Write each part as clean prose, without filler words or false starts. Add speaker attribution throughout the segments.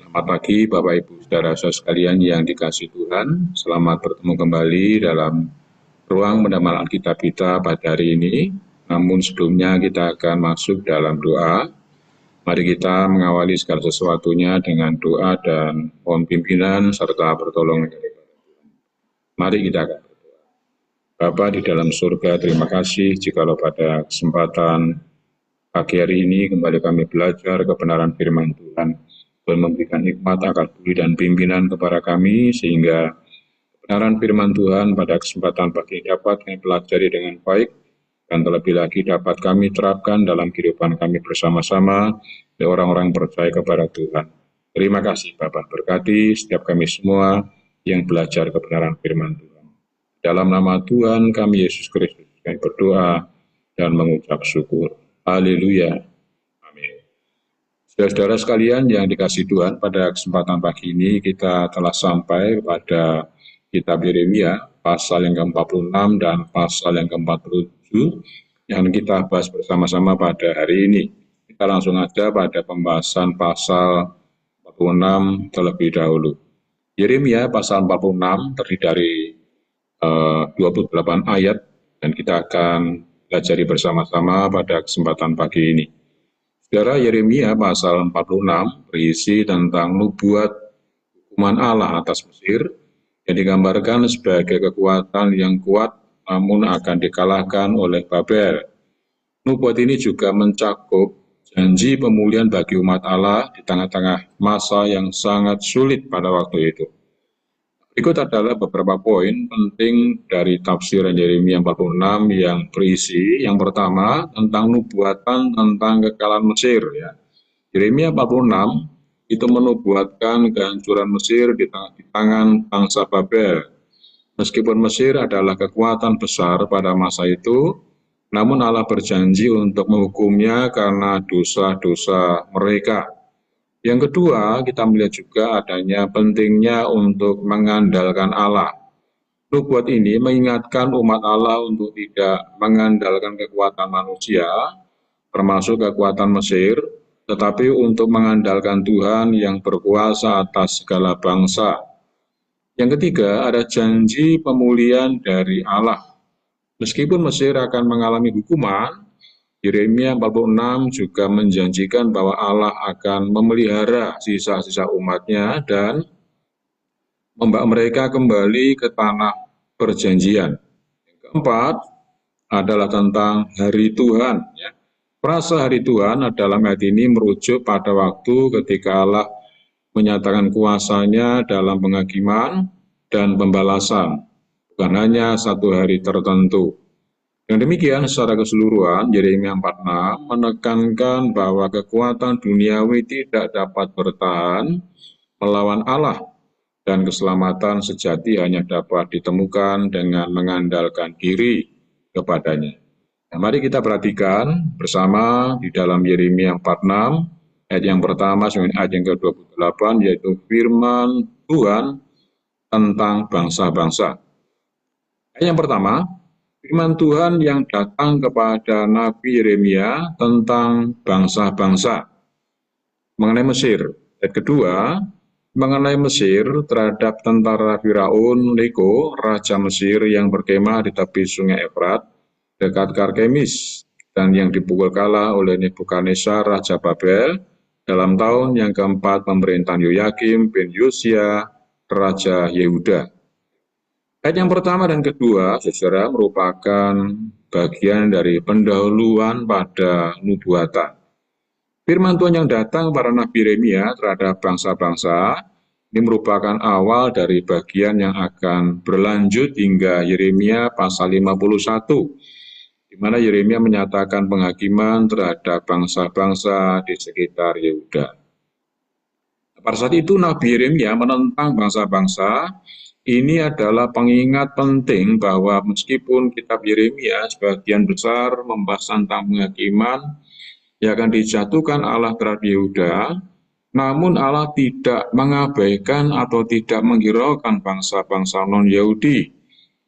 Speaker 1: Selamat pagi Bapak Ibu Saudara-saudara sekalian yang dikasihi Tuhan. Selamat bertemu kembali dalam ruang pendalaman Alkitab kita pada hari ini. Namun sebelumnya kita akan masuk dalam doa. Mari kita mengawali segala sesuatunya dengan doa dan mohon pimpinan serta pertolongan dari Tuhan. Mari kita akan berdoa. Bapa di dalam surga, terima kasih jikalau pada kesempatan pagi hari ini kembali kami belajar kebenaran firman Tuhan. Tuhan memberikan hikmat, akal budi dan pimpinan kepada kami sehingga kebenaran firman Tuhan pada kesempatan pagi dapat kami pelajari dengan baik dan terlebih lagi dapat kami terapkan dalam kehidupan kami bersama-sama oleh orang-orang percaya kepada Tuhan. Terima kasih Bapak, berkati setiap kami semua yang belajar kebenaran firman Tuhan. Dalam nama Tuhan kami Yesus Kristus kami berdoa dan mengucap syukur. Haleluya. Saudara-saudara sekalian yang dikasihi Tuhan, pada kesempatan pagi ini kita telah sampai pada kitab Yeremia, pasal yang ke-46 dan pasal yang ke-47, yang kita bahas bersama-sama pada hari ini. Kita langsung aja pada pembahasan pasal 46 terlebih dahulu. Yeremia pasal 46 terdiri dari 28 ayat, dan kita akan pelajari bersama-sama pada kesempatan pagi ini. Saudara, Yeremia pasal 46 berisi tentang nubuat hukuman Allah atas Mesir yang digambarkan sebagai kekuatan yang kuat namun akan dikalahkan oleh Babel. Nubuat ini juga mencakup janji pemulihan bagi umat Allah di tengah-tengah masa yang sangat sulit pada waktu itu. Berikut adalah beberapa poin penting dari tafsiran Yeremia 46 yang berisi. Yang pertama, tentang nubuatan tentang kekalahan Mesir. Yeremia 46 itu menubuatkan kehancuran Mesir di tangan bangsa Babel. Meskipun Mesir adalah kekuatan besar pada masa itu, namun Allah berjanji untuk menghukumnya karena dosa-dosa mereka. Yang kedua, kita melihat juga adanya pentingnya untuk mengandalkan Allah. Nubuat ini mengingatkan umat Allah untuk tidak mengandalkan kekuatan manusia, termasuk kekuatan Mesir, tetapi untuk mengandalkan Tuhan yang berkuasa atas segala bangsa. Yang ketiga, ada janji pemulihan dari Allah. Meskipun Mesir akan mengalami hukuman, Yeremia 46 juga menjanjikan bahwa Allah akan memelihara sisa-sisa umatnya dan membawa mereka kembali ke tanah perjanjian. Yang keempat adalah tentang hari Tuhan. Frasa hari Tuhan dalam ayat ini merujuk pada waktu ketika Allah menyatakan kuasanya dalam penghakiman dan pembalasan, bukan hanya satu hari tertentu. Yang demikian, secara keseluruhan, Yeremia 46 menekankan bahwa kekuatan duniawi tidak dapat bertahan melawan Allah, dan keselamatan sejati hanya dapat ditemukan dengan mengandalkan diri kepadanya. Nah, mari kita perhatikan bersama di dalam Yeremia 46, ayat yang pertama sampai ayat yang ke-28, yaitu firman Tuhan tentang bangsa-bangsa. Ayat yang pertama, firman Tuhan yang datang kepada Nabi Yeremia tentang bangsa-bangsa mengenai Mesir. Ayat kedua, mengenai Mesir terhadap tentara Firaun Neko, raja Mesir yang berkemah di tepi sungai Efrat, dekat Karkemis, dan yang dipukul kalah oleh Nebukadnezar, raja Babel, dalam tahun yang keempat pemerintahan Yoyakim bin Yosia, raja Yehuda. Ayat yang pertama dan kedua, saudara, merupakan bagian dari pendahuluan pada nubuatan. Firman Tuhan yang datang kepada Nabi Yeremia terhadap bangsa-bangsa ini merupakan awal dari bagian yang akan berlanjut hingga Yeremia pasal 51, di mana Yeremia menyatakan penghakiman terhadap bangsa-bangsa di sekitar Yehuda. Pada saat itu Nabi Yeremia menentang bangsa-bangsa. Ini adalah pengingat penting bahwa meskipun kitab Yeremia sebagian besar membahas tentang penghakiman yang akan dijatuhkan Allah terhadap Yehuda, namun Allah tidak mengabaikan atau tidak menghiraukan bangsa-bangsa non-Yahudi.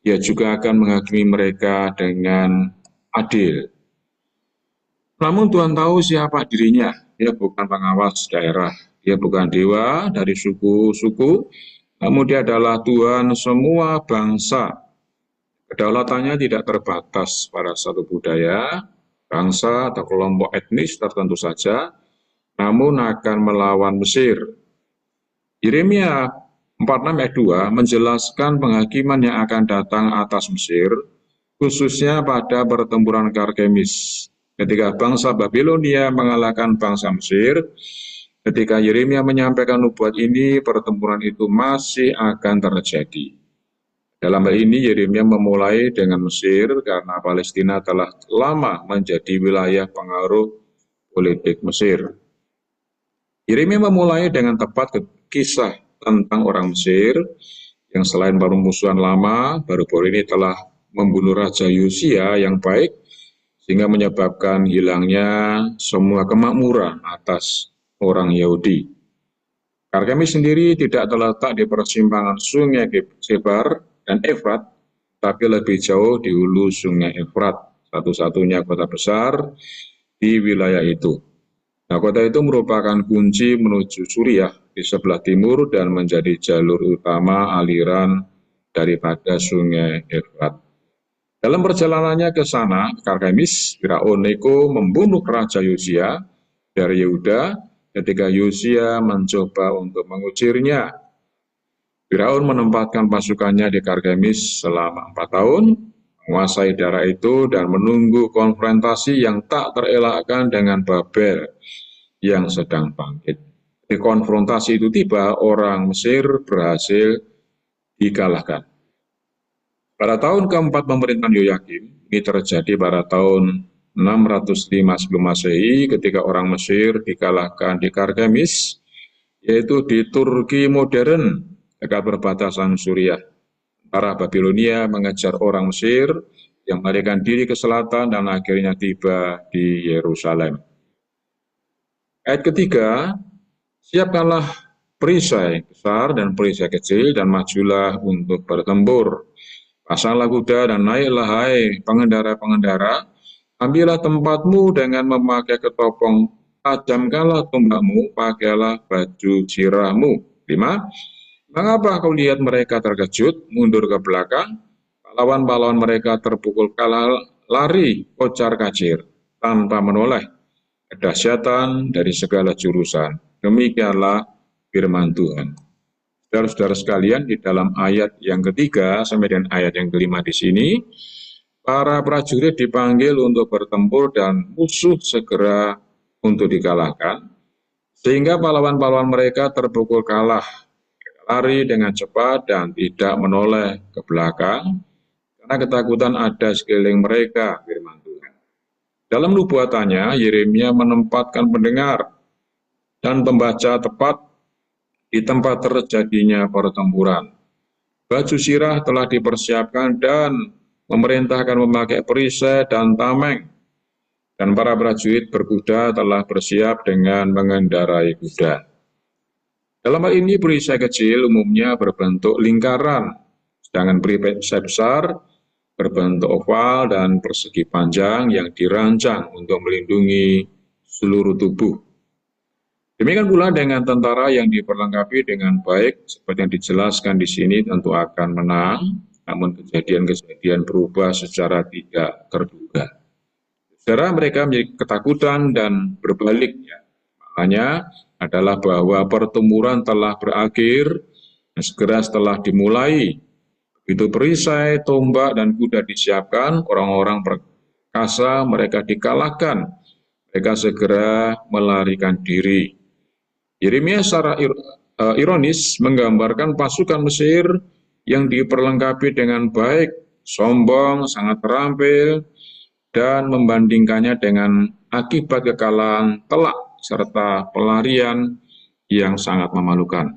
Speaker 1: Ia juga akan menghakimi mereka dengan adil. Namun Tuhan tahu siapa dirinya, dia bukan pengawas daerah. Dia bukan dewa dari suku-suku, namun dia adalah Tuhan semua bangsa. Kedaulatannya tidak terbatas pada satu budaya, bangsa, atau kelompok etnis tertentu saja, namun akan melawan Mesir. Yeremia 46 ayat 2 menjelaskan penghakiman yang akan datang atas Mesir, khususnya pada pertempuran Karkemis. Ketika bangsa Babilonia mengalahkan bangsa Mesir, ketika Yeremia menyampaikan nubuat ini, pertempuran itu masih akan terjadi. Dalam hal ini, Yeremia memulai dengan Mesir karena Palestina telah lama menjadi wilayah pengaruh politik Mesir. Yeremia memulai dengan tepat kisah tentang orang Mesir yang selain permusuhan lama, baru-baru ini telah membunuh Raja Yosia yang baik, sehingga menyebabkan hilangnya semua kemakmuran atas orang Yahudi. Karkemis sendiri tidak terletak di persimpangan sungai Kebar dan Efrat, tapi lebih jauh di hulu sungai Efrat, satu-satunya kota besar di wilayah itu. Nah, kota itu merupakan kunci menuju Suriah di sebelah timur dan menjadi jalur utama aliran daripada sungai Efrat. Dalam perjalanannya ke sana, Karkemis, Firaun Neko membunuh Raja Yosia dari Yehuda ketika Yosia mencoba untuk mengusirnya. Firaun menempatkan pasukannya di Karkemis selama 4 tahun, menguasai daerah itu dan menunggu konfrontasi yang tak terelakkan dengan Babel yang sedang bangkit. Di konfrontasi itu tiba, orang Mesir berhasil dikalahkan. Pada tahun keempat pemerintahan Yoyakim, ini terjadi pada tahun 605 sebelum Masehi ketika orang Mesir dikalahkan di Karkemis, yaitu di Turki modern dekat perbatasan Suriah. Para Babilonia mengejar orang Mesir yang melarikan diri ke selatan dan akhirnya tiba di Yerusalem. Ayat ketiga, siapkanlah perisai besar dan perisai kecil dan majulah untuk bertempur. Pasanglah kuda dan naiklah hai pengendara-pengendara, ambillah tempatmu dengan memakai ketopong, tajamkanlah tombakmu, pakailah baju jirahmu. 5. Mengapa kau lihat mereka terkejut, mundur ke belakang, pahlawan-pahlawan mereka terpukul kalah, lari, kocar-kacir, tanpa menoleh, kedahsyatan dari segala jurusan. Demikianlah firman Tuhan. Saudara-saudara sekalian, di dalam ayat yang ketiga sampai dengan ayat yang kelima di sini, para prajurit dipanggil untuk bertempur dan musuh segera untuk dikalahkan, sehingga pahlawan-pahlawan mereka terpukul kalah, lari dengan cepat dan tidak menoleh ke belakang, karena ketakutan ada sekeliling mereka, firman Tuhan. Dalam nubuatannya, Yeremia menempatkan pendengar dan pembaca tepat di tempat terjadinya pertempuran. Baju sirah telah dipersiapkan dan memerintahkan memakai perisai dan tameng. Dan para prajurit berkuda telah bersiap dengan mengendarai kuda. Dalam hal ini perisai kecil umumnya berbentuk lingkaran, sedangkan perisai besar berbentuk oval dan persegi panjang yang dirancang untuk melindungi seluruh tubuh. Demikian pula dengan tentara yang diperlengkapi dengan baik, seperti yang dijelaskan di sini tentu akan menang, namun kejadian-kejadian berubah secara tidak terduga. Secara mereka menjadi ketakutan dan berbalik. Makanya adalah bahwa pertempuran telah berakhir, dan segera setelah dimulai. Begitu perisai, tombak, dan kuda disiapkan, orang-orang perkasa mereka dikalahkan. Mereka segera melarikan diri. Yeremia secara ironis menggambarkan pasukan Mesir yang diperlengkapi dengan baik, sombong, sangat terampil, dan membandingkannya dengan akibat kekalahan telak serta pelarian yang sangat memalukan.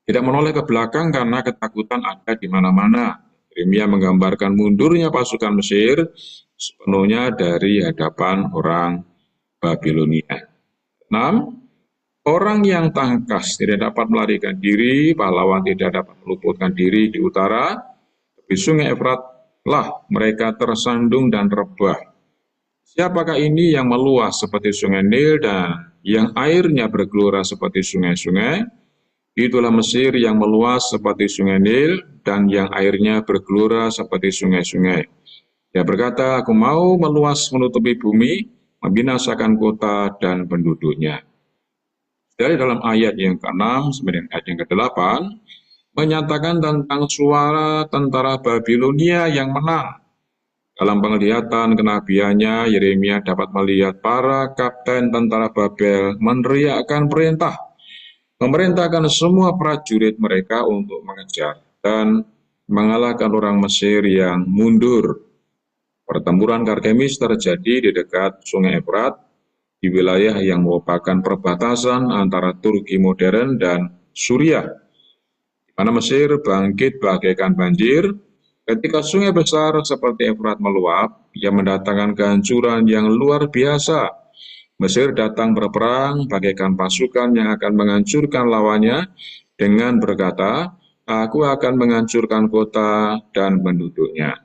Speaker 1: Tidak menoleh ke belakang karena ketakutan ada di mana-mana. Yeremia menggambarkan mundurnya pasukan Mesir sepenuhnya dari hadapan orang Babilonia. 6. Orang yang tangkas tidak dapat melarikan diri, pahlawan tidak dapat meluputkan diri di utara, tepi sungai Efrat lah mereka tersandung dan rebah. Siapakah ini yang meluas seperti sungai Nil dan yang airnya bergelora seperti sungai-sungai? Itulah Mesir yang meluas seperti sungai Nil dan yang airnya bergelora seperti sungai-sungai. Dia berkata, aku mau meluas menutupi bumi, membinasakan kota dan penduduknya. Dari dalam ayat yang ke-6 sampai ayat yang ke-8, menyatakan tentang suara tentara Babilonia yang menang. Dalam penglihatan kenabiannya, Yeremia dapat melihat para kapten tentara Babel meneriakkan perintah, memerintahkan semua prajurit mereka untuk mengejar dan mengalahkan orang Mesir yang mundur. Pertempuran Karkemis terjadi di dekat Sungai Efrat, di wilayah yang merupakan perbatasan antara Turki modern dan Suriah, di mana Mesir bangkit bagaikan banjir. Ketika sungai besar seperti Efrat meluap, ia mendatangkan kehancuran yang luar biasa. Mesir datang berperang bagaikan pasukan yang akan menghancurkan lawannya dengan berkata, aku akan menghancurkan kota dan penduduknya.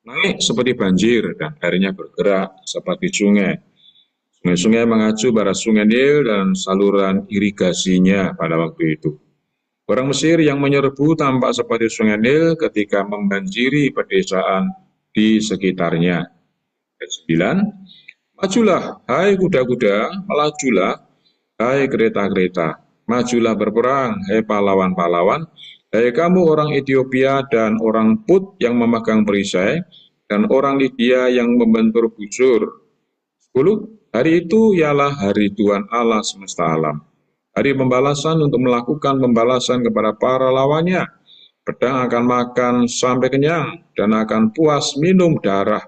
Speaker 1: Naik seperti banjir dan airnya bergerak seperti sungai. Sungai-sungai mengacu pada sungai Nil dan saluran irigasinya pada waktu itu. Orang Mesir yang menyerbu tampak seperti sungai Nil ketika membanjiri pedesaan di sekitarnya. Ayat 9, majulah, hai kuda-kuda, melajulah, hai kereta-kereta. Majulah berperang, hai pahlawan-pahlawan, hai kamu orang Ethiopia dan orang Put yang memegang perisai, dan orang Lydia yang membentur busur. 10. Hari itu ialah hari Tuhan Allah semesta alam. Hari pembalasan untuk melakukan pembalasan kepada para lawannya. Pedang akan makan sampai kenyang dan akan puas minum darah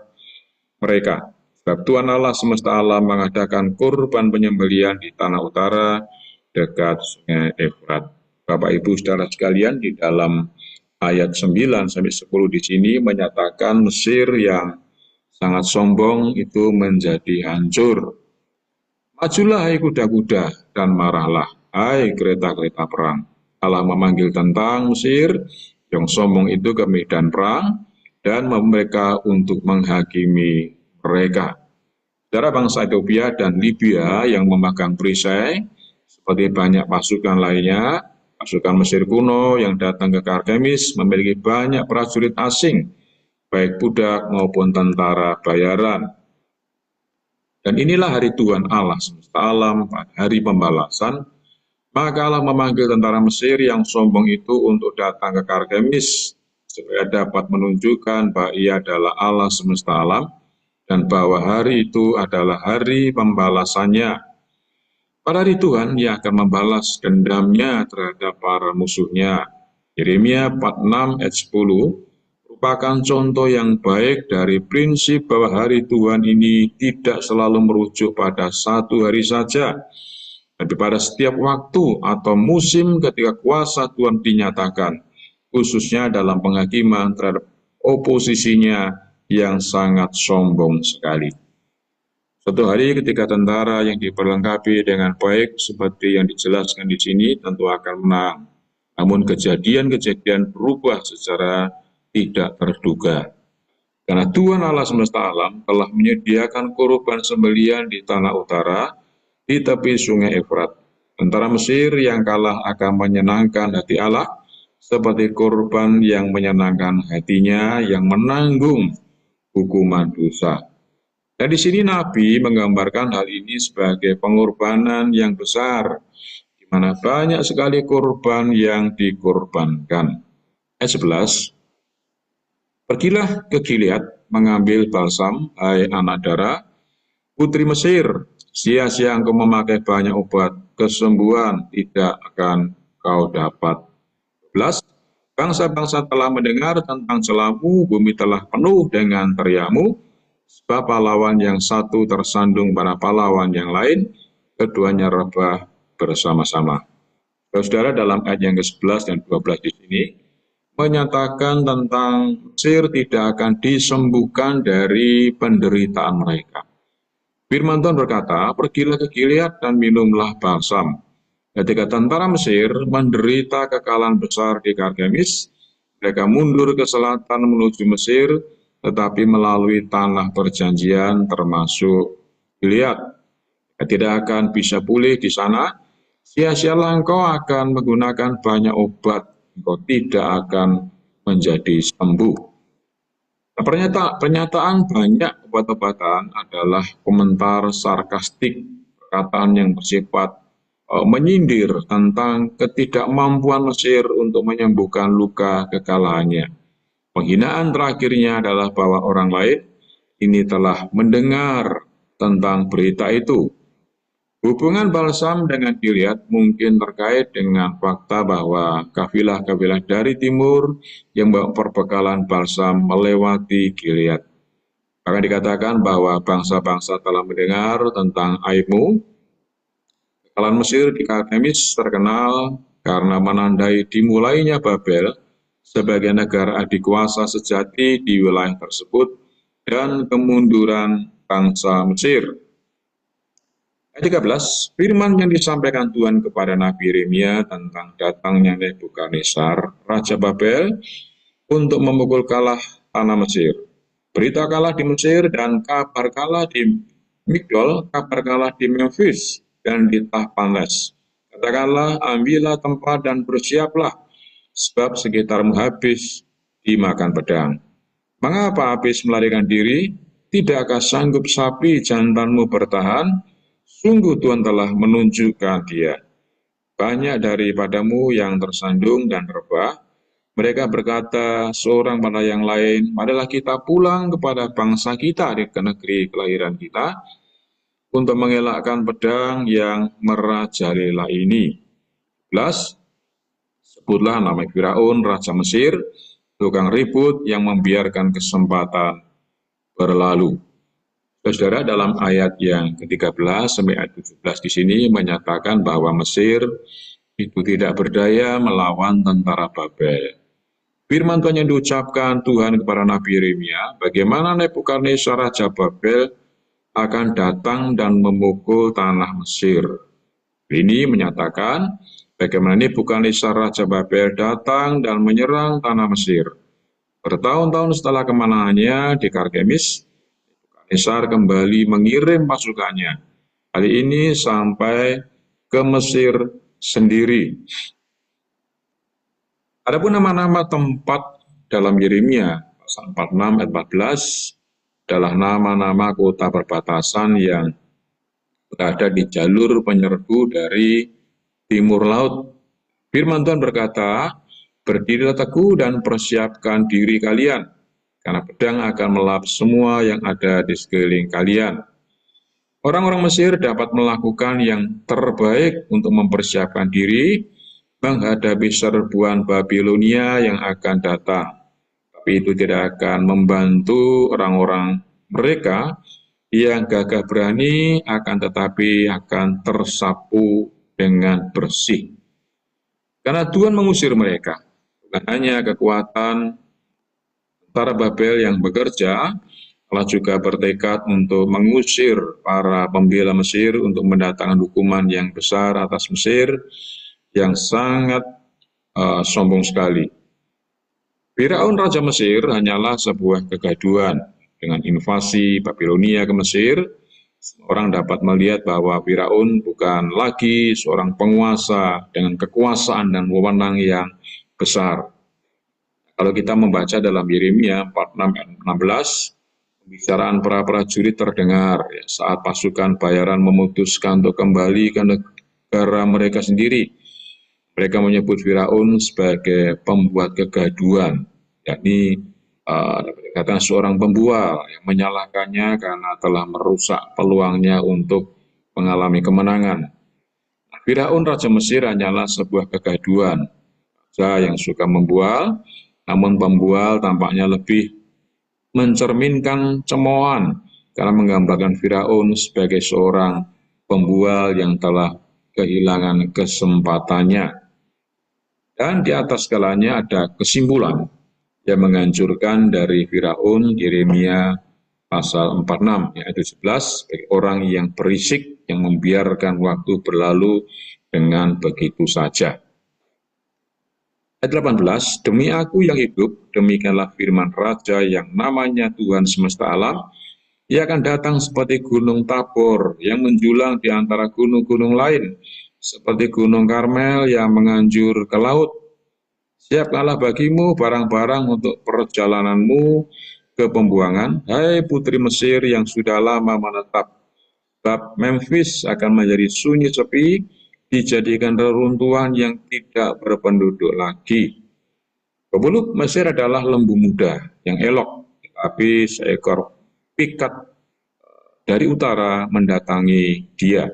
Speaker 1: mereka. Sebab Tuhan Allah semesta alam mengadakan kurban penyembelian di tanah utara dekat sungai Efrat. Bapak Ibu Saudara sekalian, di dalam ayat 9 sampai 10 di sini menyatakan Mesir yang sangat sombong itu menjadi hancur. Majulah hai kuda-kuda dan marahlah hai kereta-kereta perang. Allah memanggil tentang Mesir yang sombong itu ke medan perang dan mereka untuk menghakimi mereka. Saudara, bangsa Ethiopia dan Libya yang memegang perisai, seperti banyak pasukan lainnya, pasukan Mesir kuno yang datang ke Karkemis memiliki banyak prajurit asing, baik budak maupun tentara bayaran. Dan inilah hari Tuhan Allah semesta alam, pada hari pembalasan. Maka Allah memanggil tentara Mesir yang sombong itu untuk datang ke Karkemis, supaya dapat menunjukkan bahwa ia adalah Allah semesta alam, dan bahwa hari itu adalah hari pembalasannya. Pada hari Tuhan, ia akan membalas dendamnya terhadap para musuhnya. Yeremia 46 ayat 10 merupakan contoh yang baik dari prinsip bahwa hari Tuhan ini tidak selalu merujuk pada satu hari saja, tapi pada setiap waktu atau musim ketika kuasa Tuhan dinyatakan, khususnya dalam penghakiman terhadap oposisinya yang sangat sombong sekali. Suatu hari ketika tentara yang diperlengkapi dengan baik seperti yang dijelaskan di sini tentu akan menang. Namun kejadian-kejadian berubah secara tidak terduga. Karena Tuhan Allah semesta alam telah menyediakan korban sembelian di tanah utara, di tepi sungai Efrat. Tentara Mesir yang kalah akan menyenangkan hati Allah, seperti korban yang menyenangkan hatinya yang menanggung hukuman dosa. Dan di sini Nabi menggambarkan hal ini sebagai pengorbanan yang besar, di mana banyak sekali korban yang dikorbankan. Ayat 11, pergilah ke Gilead mengambil balsam, hai anak darah, putri Mesir, sia-sia engkau memakai banyak obat, kesembuhan tidak akan kau dapat. 11, bangsa-bangsa telah mendengar tentang celamu, bumi telah penuh dengan teriakmu, sebab pahlawan yang satu tersandung pada pahlawan yang lain, keduanya rebah bersama-sama. Saudara, dalam ayat yang ke-11 dan 12 di sini, menyatakan tentang Mesir tidak akan disembuhkan dari penderitaan mereka. Firman Tuhan berkata, pergilah ke Gilead dan minumlah balsam. Ketika tentara Mesir menderita kekalahan besar di Karkemis, mereka mundur ke selatan menuju Mesir, tetapi melalui tanah perjanjian termasuk Gilead. Tidak akan bisa pulih di sana, sia-sialah engkau akan menggunakan banyak obat, engkau tidak akan menjadi sembuh. Nah, pernyataan banyak obat-obatan adalah komentar sarkastik, perkataan yang bersifat menyindir tentang ketidakmampuan Mesir untuk menyembuhkan luka kekalahannya. Penghinaan terakhirnya adalah bahwa orang lain ini telah mendengar tentang berita itu. Hubungan Balsam dengan Gilead mungkin terkait dengan fakta bahwa kafilah-kafilah dari timur yang membawa perbekalan balsam melewati Gilead. Bahkan dikatakan bahwa bangsa-bangsa telah mendengar tentang aibmu. Kekalahan Mesir di Karkemis terkenal karena menandai dimulainya Babel sebagai negara adikuasa sejati di wilayah tersebut dan kemunduran bangsa Mesir. Ayat 13, firman yang disampaikan Tuhan kepada Nabi Yeremia tentang datangnya Nebukadnezar, Raja Babel, untuk memukul kalah tanah Mesir. Berita kalah di Mesir dan kabar kalah di Migdol, kabar kalah di Memphis dan di Tahpanes. Katakanlah, ambillah tempat dan bersiaplah, sebab sekitarmu habis dimakan pedang. Mengapa habis melarikan diri? Tidakkah sanggup sapi jantanmu bertahan? Sungguh Tuhan telah menunjukkan dia. Banyak daripadamu yang tersandung dan rebah. Mereka berkata seorang pada yang lain, marilah kita pulang kepada bangsa kita di negeri kelahiran kita untuk mengelakkan pedang yang merajalela ini. 11. Sebutlah nama Firaun, Raja Mesir, tukang ribut yang membiarkan kesempatan berlalu. Saudara, dalam ayat yang ke-13 sampai ayat 17 di sini menyatakan bahwa Mesir itu tidak berdaya melawan tentara Babel. Firman Tuhan yang diucapkan Tuhan kepada Nabi Yeremia, bagaimana Nebukadnezar Raja Babel akan datang dan memukul tanah Mesir. Ini menyatakan bagaimana Nebukadnezar Raja Babel datang dan menyerang tanah Mesir. Bertahun-tahun setelah kemenangannya di Karkemis, Nebukadnezar kembali mengirim pasukannya, kali ini sampai ke Mesir sendiri. Adapun nama-nama tempat dalam Yeremia pasal 46 ayat 14 adalah nama-nama kota perbatasan yang berada di jalur penyerbu dari timur laut. Firman Tuhan berkata, berdirilah teguh dan persiapkan diri kalian, karena pedang akan melap semua yang ada di sekeliling kalian. Orang-orang Mesir dapat melakukan yang terbaik untuk mempersiapkan diri menghadapi serbuan Babilonia yang akan datang. Tapi itu tidak akan membantu orang-orang mereka yang gagah berani, akan tetapi akan tersapu dengan bersih. Karena Tuhan mengusir mereka, bukan hanya kekuatan tentara Babel yang bekerja, Allah juga bertekad untuk mengusir para pembela Mesir untuk mendatangkan hukuman yang besar atas Mesir yang sangat sombong sekali. Firaun Raja Mesir hanyalah sebuah kegaduhan. Dengan invasi Babilonia ke Mesir, orang dapat melihat bahwa Firaun bukan lagi seorang penguasa dengan kekuasaan dan wewenang yang besar. Kalau kita membaca dalam Yeremia 46-16, pembicaraan para prajurit terdengar saat pasukan bayaran memutuskan untuk kembali ke negara mereka sendiri. Mereka menyebut Firaun sebagai pembuat kegaduhan, yakni dikatakan seorang pembual yang menyalahkannya karena telah merusak peluangnya untuk mengalami kemenangan. Firaun Raja Mesir hanyalah sebuah kegaduhan, raja yang suka membual, namun pembual tampaknya lebih mencerminkan cemoohan karena menggambarkan Firaun sebagai seorang pembual yang telah kehilangan kesempatannya. Dan di atas segalanya ada kesimpulan yang menghancurkan dari Firaun, Yeremia pasal 46 ayat 17, bagi orang yang berisik, yang membiarkan waktu berlalu dengan begitu saja. Ayat 18, demi aku yang hidup, demikianlah firman Raja yang namanya Tuhan semesta alam, ia akan datang seperti gunung Tabor yang menjulang di antara gunung-gunung lain, seperti gunung Karmel yang menganjur ke laut. Siapkanlah bagimu barang-barang untuk perjalananmu ke pembuangan, hai putri Mesir yang sudah lama menetap. Sebab Memphis akan menjadi sunyi sepi, dijadikan reruntuhan yang tidak berpenduduk lagi. Pebulu Mesir adalah lembu muda yang elok, tetapi seekor pikat dari utara mendatangi dia.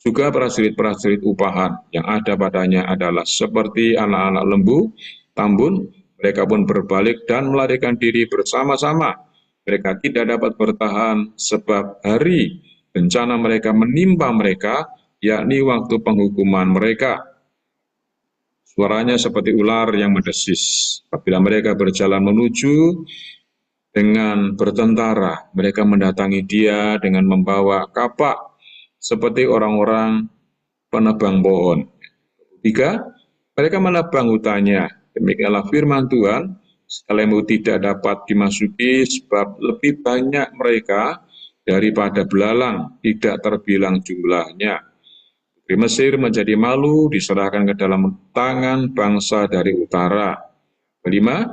Speaker 1: Juga prajurit-prajurit upahan yang ada padanya adalah seperti anak-anak lembu, tambun, mereka pun berbalik dan melarikan diri bersama-sama. Mereka tidak dapat bertahan sebab hari bencana mereka menimpa mereka, yakni waktu penghukuman mereka. Suaranya seperti ular yang mendesis. Apabila mereka berjalan menuju dengan bertentara, mereka mendatangi dia dengan membawa kapak seperti orang-orang penebang pohon. Tiga, mereka menebang hutannya. Demikianlah firman Tuhan, sekalipun tidak dapat dimasuki sebab lebih banyak mereka daripada belalang, tidak terbilang jumlahnya. Di Mesir menjadi malu, diserahkan ke dalam tangan bangsa dari utara. Kelima,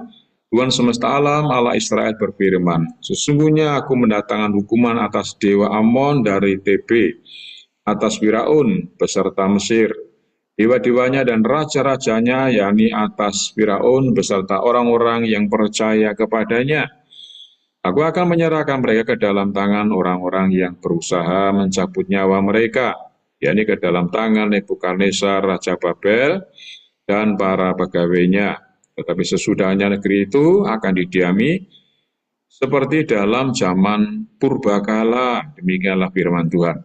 Speaker 1: Tuhan semesta alam Allah Israel berfirman, sesungguhnya aku mendatangkan hukuman atas dewa Amon dari TB, atas Firaun beserta Mesir, dewa-dewanya dan raja-rajanya, yakni atas Firaun beserta orang-orang yang percaya kepadanya. Aku akan menyerahkan mereka ke dalam tangan orang-orang yang berusaha mencabut nyawa mereka, yakni ke dalam tangan Nebukadnezar Raja Babel dan para pegawainya. Tetapi sesudahnya negeri itu akan didiami seperti dalam zaman purbakala. Demikianlah firman Tuhan.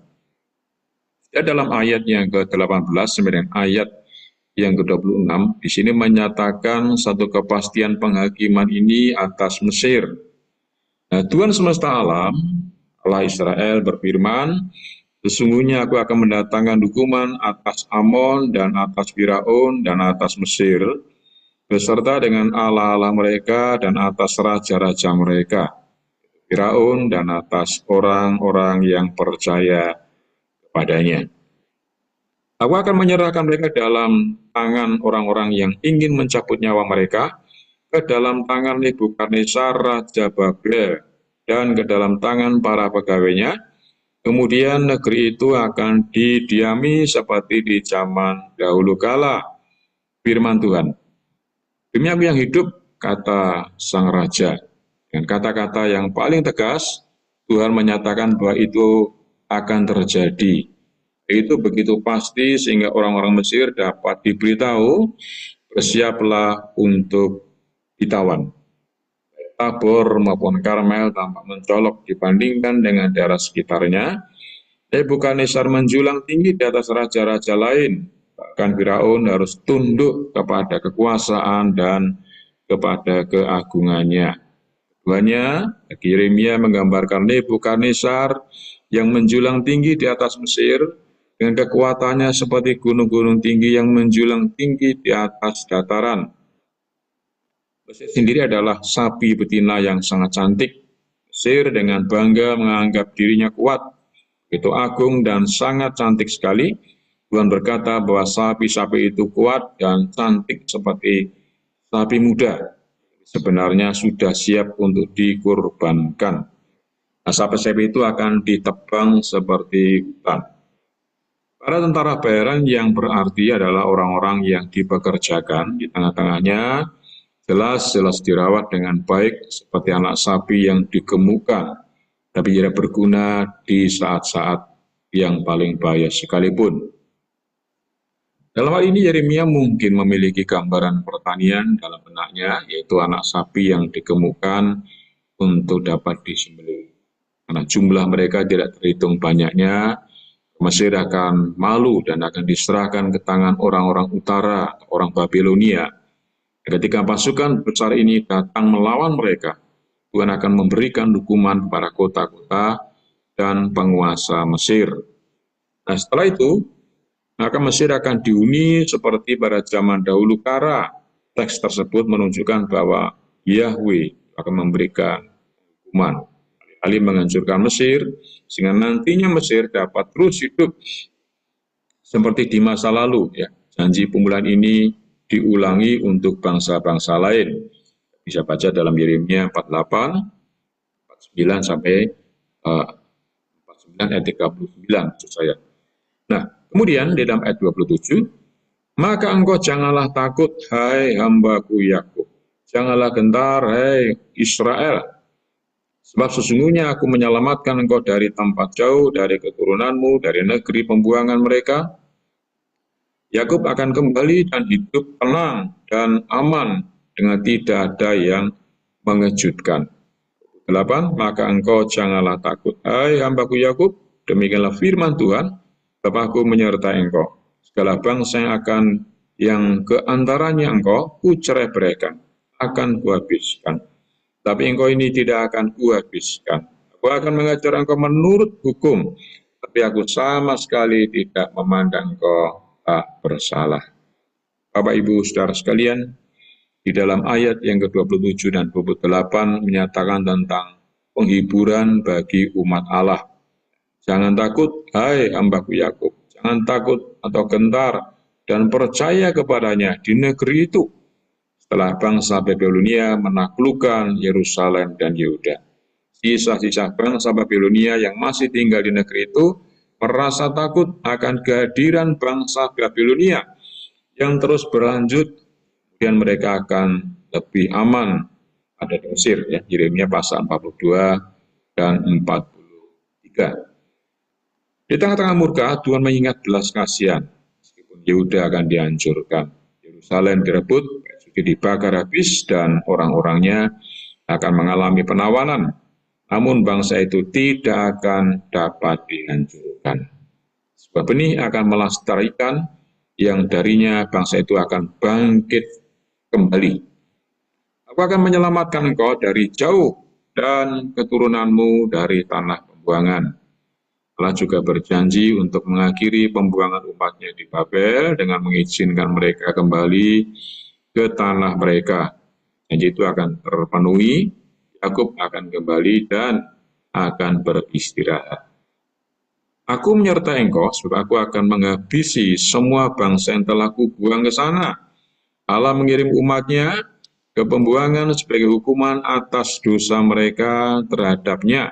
Speaker 1: Ya, dalam ayat yang ke-18 sampai ayat yang ke-26, di sini menyatakan satu kepastian penghakiman ini atas Mesir. Nah, Tuhan semesta alam, Allah Israel berfirman, sesungguhnya aku akan mendatangkan hukuman atas Amon dan atas Firaun dan atas Mesir, beserta dengan Allah-Allah mereka dan atas raja-raja mereka, Firaun dan atas orang-orang yang percaya kepadanya. Aku akan menyerahkan mereka dalam tangan orang-orang yang ingin mencabut nyawa mereka, ke dalam tangan Nebukadnezar Raja Babel, dan ke dalam tangan para pegawainya. Kemudian negeri itu akan didiami seperti di zaman dahulu kala. Firman Tuhan, demi aku yang hidup, kata sang raja, dengan kata-kata yang paling tegas, Tuhan menyatakan bahwa itu akan terjadi. Itu begitu pasti sehingga orang-orang Mesir dapat diberitahu, bersiaplah untuk ditawan. Tabor maupun Karmel tampak mencolok dibandingkan dengan daerah sekitarnya. Nebukadnezar menjulang tinggi di atas raja-raja lain. Bahkan Firaun harus tunduk kepada kekuasaan dan kepada keagungannya. Keduanya, Yeremia menggambarkan Nebukadnezar yang menjulang tinggi di atas Mesir, dengan kekuatannya seperti gunung-gunung tinggi yang menjulang tinggi di atas dataran. Mesir sendiri adalah sapi betina yang sangat cantik. Mesir dengan bangga menganggap dirinya kuat, itu agung dan sangat cantik sekali. Tuhan berkata bahwa sapi-sapi itu kuat dan cantik seperti sapi muda. Sebenarnya sudah siap untuk dikurbankan. Nah, sapi-sapi itu akan ditebang seperti hutan. Para tentara bayaran yang berarti adalah orang-orang yang dipekerjakan di tengah-tengahnya, jelas-jelas dirawat dengan baik seperti anak sapi yang digemukkan, tapi tidak berguna di saat-saat yang paling bahaya sekalipun. Dalam hal ini Yeremia mungkin memiliki gambaran pertanian dalam benaknya, yaitu anak sapi yang digemukkan untuk dapat disembelih. Karena jumlah mereka tidak terhitung banyaknya, Mesir akan malu dan akan diserahkan ke tangan orang-orang utara, orang Babilonia. Ketika pasukan besar ini datang melawan mereka, Tuhan akan memberikan hukuman kepada kota-kota dan penguasa Mesir. Nah, setelah itu, maka Mesir akan dihuni seperti pada zaman dahulu kala. teks tersebut menunjukkan bahwa Yahweh akan memberikan hukuman, alih-alih menghancurkan Mesir, sehingga nantinya Mesir dapat terus hidup seperti di masa lalu. Ya, janji pemulihan ini diulangi untuk bangsa-bangsa lain. Bisa baca dalam Yeremia 48, 49 sampai 49 ayat 39 maksud saya. Nah, kemudian di dalam ayat 27, maka engkau janganlah takut, hai hambaku Yakub. Janganlah gentar, hai Israel. Sebab sesungguhnya aku menyelamatkan engkau dari tempat jauh, dari keturunanmu, dari negeri pembuangan mereka. Yakub akan kembali dan hidup tenang dan aman dengan tidak ada yang mengejutkan. 8. Maka engkau janganlah takut, hai hambaku Yakub, demikianlah firman Tuhan, sebab aku menyertai engkau. Segala bangsa yang keantaranya engkau kucerai-beraikan, akan kuhabiskan. Tapi engkau ini tidak akan kuhabiskan. Aku akan mengajar engkau menurut hukum, tapi aku sama sekali tidak memandang engkau tak bersalah. Bapak Ibu Saudara sekalian, di dalam ayat yang ke-27 dan 28 menyatakan tentang penghiburan bagi umat Allah. Jangan takut, hai hambaku Yakub, jangan takut atau gentar, dan percaya kepadanya di negeri itu. Setelah bangsa Babilonia menaklukkan Yerusalem dan Yehuda, sisa-sisa bangsa Babilonia yang masih tinggal di negeri itu merasa takut akan kehadiran bangsa Babilonia yang terus berlanjut, dan mereka akan lebih aman ada di Mesir. Ya, Yeremia pasal 42 dan 43. Di tengah-tengah murka, Tuhan mengingat belas kasihan. Meskipun Yehuda akan dihancurkan, Yerusalem direbut, suci dibakar habis, dan orang-orangnya akan mengalami penawanan. Namun bangsa itu tidak akan dapat dihancurkan. Sebab benih akan melestarikan, yang darinya bangsa itu akan bangkit kembali. Aku akan menyelamatkan engkau dari jauh dan keturunanmu dari tanah pembuangan. Allah juga berjanji untuk mengakhiri pembuangan umatnya di Babel dengan mengizinkan mereka kembali ke tanah mereka. Janji itu akan terpenuhi, Yakub akan kembali dan akan beristirahat. Aku menyertai engkau, sebab aku akan menghabisi semua bangsa yang telah kubuang ke sana. Allah mengirim umatnya ke pembuangan sebagai hukuman atas dosa mereka terhadapnya.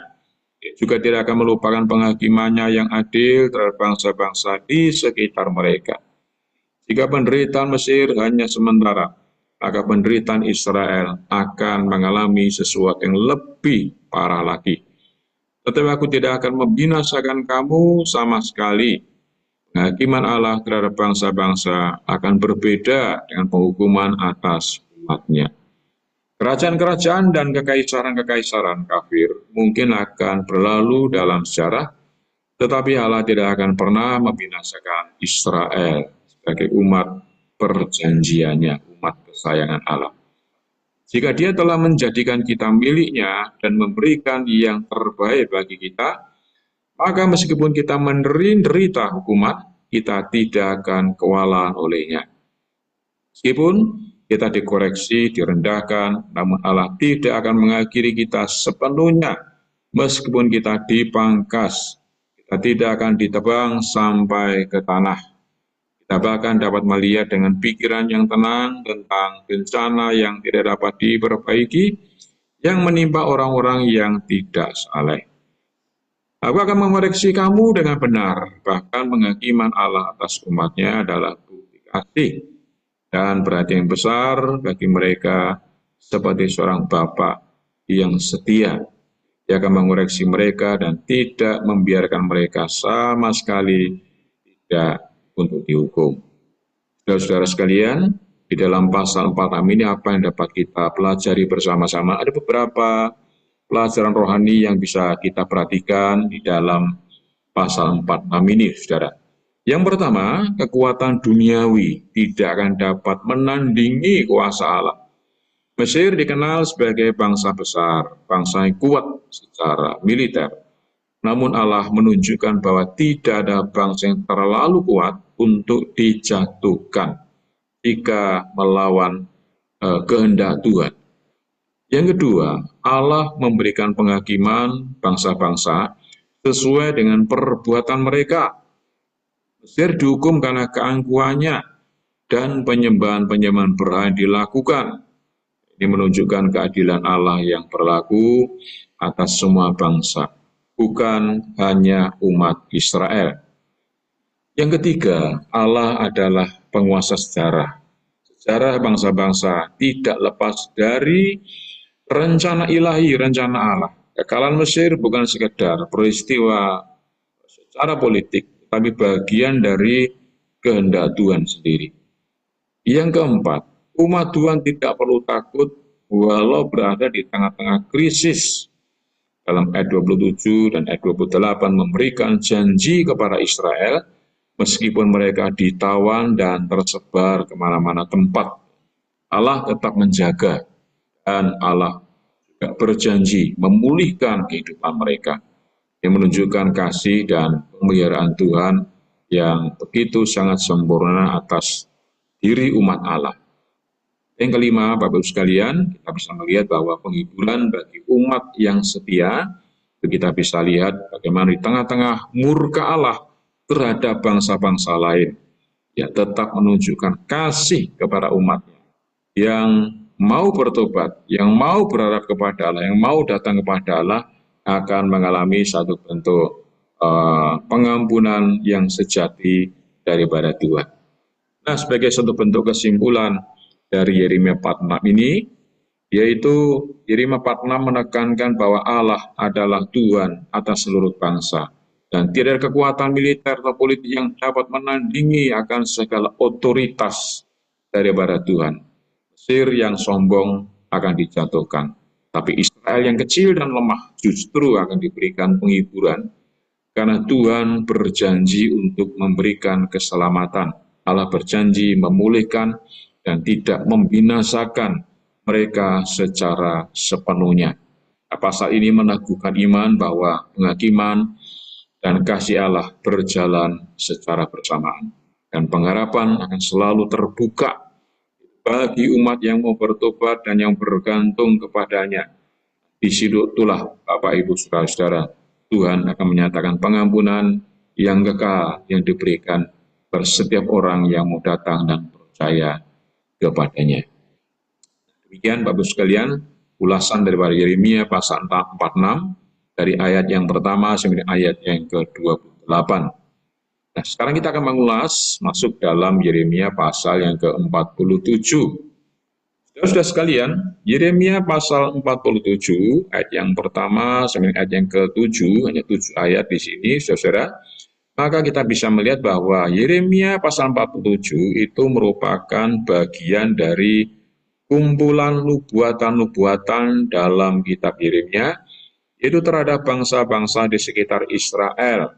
Speaker 1: Dia juga tidak akan melupakan penghakimannya yang adil terhadap bangsa-bangsa di sekitar mereka. Jika penderitaan Mesir hanya sementara, maka penderitaan Israel akan mengalami sesuatu yang lebih parah lagi. Tetapi aku tidak akan membinasakan kamu sama sekali. Penghakiman Allah terhadap bangsa-bangsa akan berbeda dengan penghukuman atas umatnya. Kerajaan-kerajaan dan kekaisaran-kekaisaran kafir mungkin akan berlalu dalam sejarah, tetapi Allah tidak akan pernah membinasakan Israel sebagai umat perjanjiannya, umat kesayangan Allah. Jika Dia telah menjadikan kita miliknya dan memberikan yang terbaik bagi kita, maka meskipun kita menderita hukuman, kita tidak akan kewalahan olehnya. Meskipun kita dikoreksi, direndahkan, namun Allah tidak akan mengakhiri kita sepenuhnya. Meskipun kita dipangkas, kita tidak akan ditebang sampai ke tanah. Kita bahkan dapat melihat dengan pikiran yang tenang tentang bencana yang tidak dapat diperbaiki, yang menimpa orang-orang yang tidak saleh. Aku akan mengoreksi kamu dengan benar, bahkan penghakiman Allah atas umatnya adalah bukti kasih dan perhatian besar bagi mereka seperti seorang bapa yang setia. Dia akan mengoreksi mereka dan tidak membiarkan mereka sama sekali tidak untuk dihukum. Saudara-saudara sekalian, di dalam pasal 46 ini apa yang dapat kita pelajari bersama-sama? Ada beberapa pelajaran rohani yang bisa kita perhatikan di dalam pasal 46 ini, saudara. Yang pertama, kekuatan duniawi tidak akan dapat menandingi kuasa Allah. Mesir dikenal sebagai bangsa besar, bangsa yang kuat secara militer. Namun Allah menunjukkan bahwa tidak ada bangsa yang terlalu kuat untuk dijatuhkan jika melawan kehendak Tuhan. Yang kedua, Allah memberikan penghakiman bangsa-bangsa sesuai dengan perbuatan mereka. Mesir dihukum karena keangkuhannya dan penyembahan-penyembahan berhala dilakukan. Ini menunjukkan keadilan Allah yang berlaku atas semua bangsa, bukan hanya umat Israel. Yang ketiga, Allah adalah penguasa sejarah. Sejarah bangsa-bangsa tidak lepas dari rencana ilahi, rencana Allah. Kekalahan Mesir bukan sekedar peristiwa secara politik, tapi bagian dari kehendak Tuhan sendiri. Yang keempat, umat Tuhan tidak perlu takut walau berada di tengah-tengah krisis. Dalam ayat 27 dan ayat 28 memberikan janji kepada Israel, meskipun mereka ditawan dan tersebar kemana-mana tempat, Allah tetap menjaga dan Allah juga berjanji memulihkan kehidupan mereka. Yang menunjukkan kasih dan pemeliharaan Tuhan yang begitu sangat sempurna atas diri umat Allah. Yang kelima, Bapak-Ibu sekalian, kita bisa melihat bahwa penghiburan bagi umat yang setia, kita bisa lihat bagaimana di tengah-tengah murka Allah terhadap bangsa-bangsa lain, ya tetap menunjukkan kasih kepada umatnya yang mau bertobat, yang mau berharap kepada Allah, yang mau datang kepada Allah akan mengalami satu bentuk pengampunan yang sejati daripada Tuhan. Nah, sebagai satu bentuk kesimpulan dari Yeremia 46 ini, yaitu Yeremia 46 menekankan bahwa Allah adalah Tuhan atas seluruh bangsa, dan tidak ada kekuatan militer atau politik yang dapat menandingi akan segala otoritas daripada Tuhan. Mesir yang sombong akan dijatuhkan, tapi Israel yang kecil dan lemah justru akan diberikan penghiburan, karena Tuhan berjanji untuk memberikan keselamatan. Allah berjanji memulihkan dan tidak membinasakan mereka secara sepenuhnya. Pasal ini meneguhkan iman bahwa penghakiman dan kasih Allah berjalan secara bersamaan, dan pengharapan akan selalu terbuka bagi umat yang mau bertobat dan yang bergantung kepadanya. Di situ itulah Bapak Ibu Saudara-saudara, Tuhan akan menyatakan pengampunan yang kekal yang diberikan pada setiap orang yang mau datang dan percaya kepadanya. Demikian Bapak-Ibu sekalian, ulasan daripada Yeremia pasal 46 dari ayat yang pertama sampai ayat yang ke-28. Nah, sekarang kita akan mengulas masuk dalam Yeremia pasal yang ke-47. Saudara-saudara sekalian, Yeremia pasal 47 ayat yang pertama sampai ayat yang ke-7, hanya 7 ayat di sini, saudara. Maka kita bisa melihat bahwa Yeremia pasal 47 itu merupakan bagian dari kumpulan nubuatan-nubuatan dalam kitab Yeremia, yaitu terhadap bangsa-bangsa di sekitar Israel.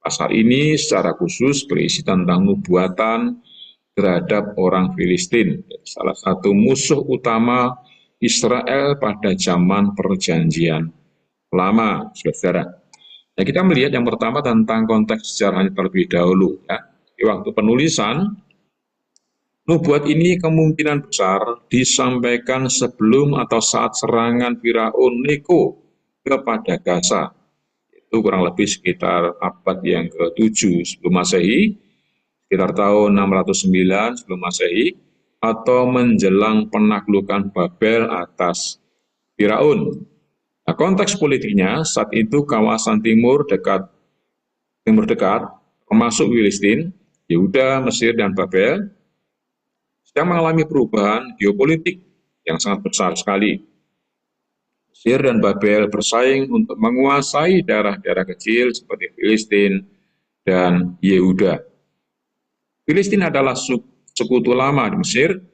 Speaker 1: Pasal ini secara khusus berisi tentang nubuatan terhadap orang Filistin, salah satu musuh utama Israel pada zaman perjanjian lama, saudara. Nah, kita melihat yang pertama tentang konteks sejarahnya terlebih dahulu. Ya. Di waktu penulisan, nubuat ini kemungkinan besar disampaikan sebelum atau saat serangan Firaun Neko kepada Gaza. Itu kurang lebih sekitar abad yang ke-7 sebelum Masehi, sekitar tahun 609 sebelum Masehi, atau menjelang penaklukan Babel atas Firaun. Nah, konteks politiknya saat itu kawasan timur dekat, termasuk Filistin, Yehuda, Mesir, dan Babel, sedang mengalami perubahan geopolitik yang sangat besar sekali. Mesir dan Babel bersaing untuk menguasai daerah-daerah kecil seperti Filistin dan Yehuda. Filistin adalah sekutu lama di Mesir.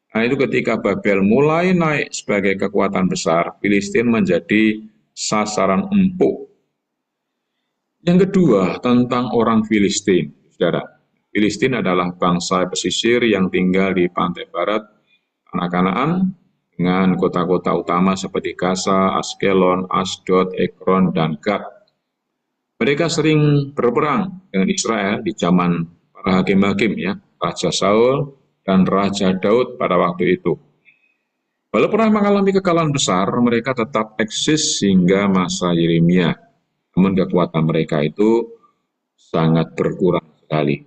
Speaker 1: Nah, itu ketika Babel mulai naik sebagai kekuatan besar, Filistin menjadi sasaran empuk. Yang kedua, tentang orang Filistin. Saudara, Filistin adalah bangsa pesisir yang tinggal di pantai barat tanah Kanaan dengan kota-kota utama seperti Gaza, Askelon, Asdod, Ekron, dan Gad. Mereka sering berperang dengan Israel di zaman para hakim-hakim, ya, Raja Saul dan Raja Daud pada waktu itu. Walau pernah mengalami kekalahan besar, mereka tetap eksis hingga masa Yeremia. Namun kekuatan mereka itu sangat berkurang sekali.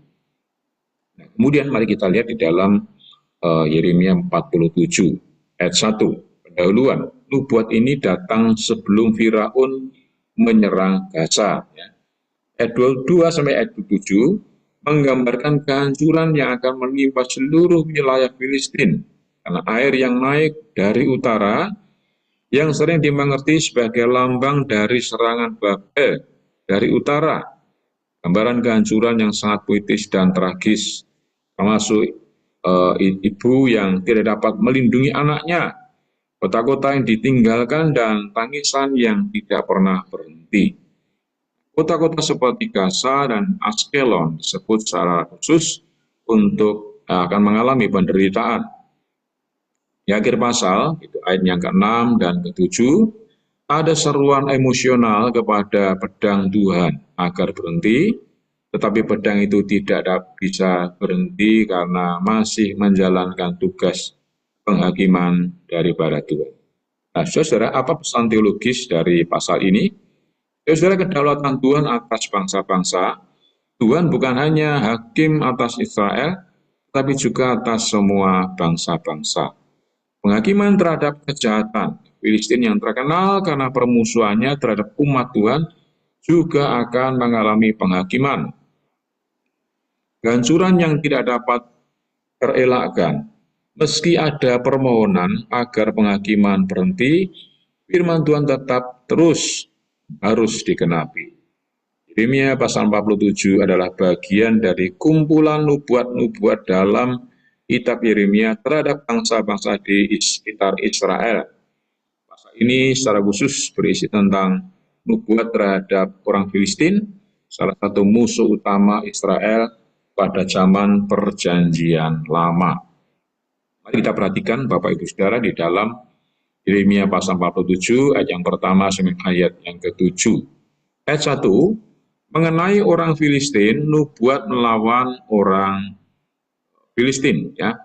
Speaker 1: Nah, kemudian mari kita lihat di dalam Yeremia 47 ayat 1. Pendahuluan, nubuat ini datang sebelum Firaun menyerang Gaza. Ya. Ayat 22 sampai ayat 27 menggambarkan kehancuran yang akan menimpa seluruh wilayah Filistin karena air yang naik dari utara yang sering dimengerti sebagai lambang dari serangan Babel dari utara. Gambaran kehancuran yang sangat puitis dan tragis, termasuk ibu yang tidak dapat melindungi anaknya, kota-kota yang ditinggalkan, dan tangisan yang tidak pernah berhenti. Kota-kota seperti Gaza dan Askelon disebut secara khusus untuk akan mengalami penderitaan. Di akhir pasal, itu ayat yang ke-6 dan ke-7, ada seruan emosional kepada pedang Tuhan agar berhenti, tetapi pedang itu tidak bisa berhenti karena masih menjalankan tugas penghakiman daripada Tuhan. Nah, saudara, apa pesan teologis dari pasal ini? Saudara, kedaulatan Tuhan atas bangsa-bangsa. Tuhan bukan hanya hakim atas Israel, tapi juga atas semua bangsa-bangsa. Penghakiman terhadap kejahatan Filistin yang terkenal karena permusuhannya terhadap umat Tuhan juga akan mengalami penghakiman. Kehancuran yang tidak dapat terelakkan. Meski ada permohonan agar penghakiman berhenti, firman Tuhan tetap terus harus dikenapi. Yeremia pasal 47 adalah bagian dari kumpulan nubuat-nubuat dalam kitab Yeremia terhadap bangsa-bangsa di sekitar Israel. Pasal ini secara khusus berisi tentang nubuat terhadap orang Filistin, salah satu musuh utama Israel pada zaman Perjanjian Lama. Mari kita perhatikan Bapak Ibu Saudara di dalam Yeremia pasal 47 ayat yang pertama sampai ayat yang ke-7. Ayat 1, mengenai orang Filistin, nubuat melawan orang Filistin, ya.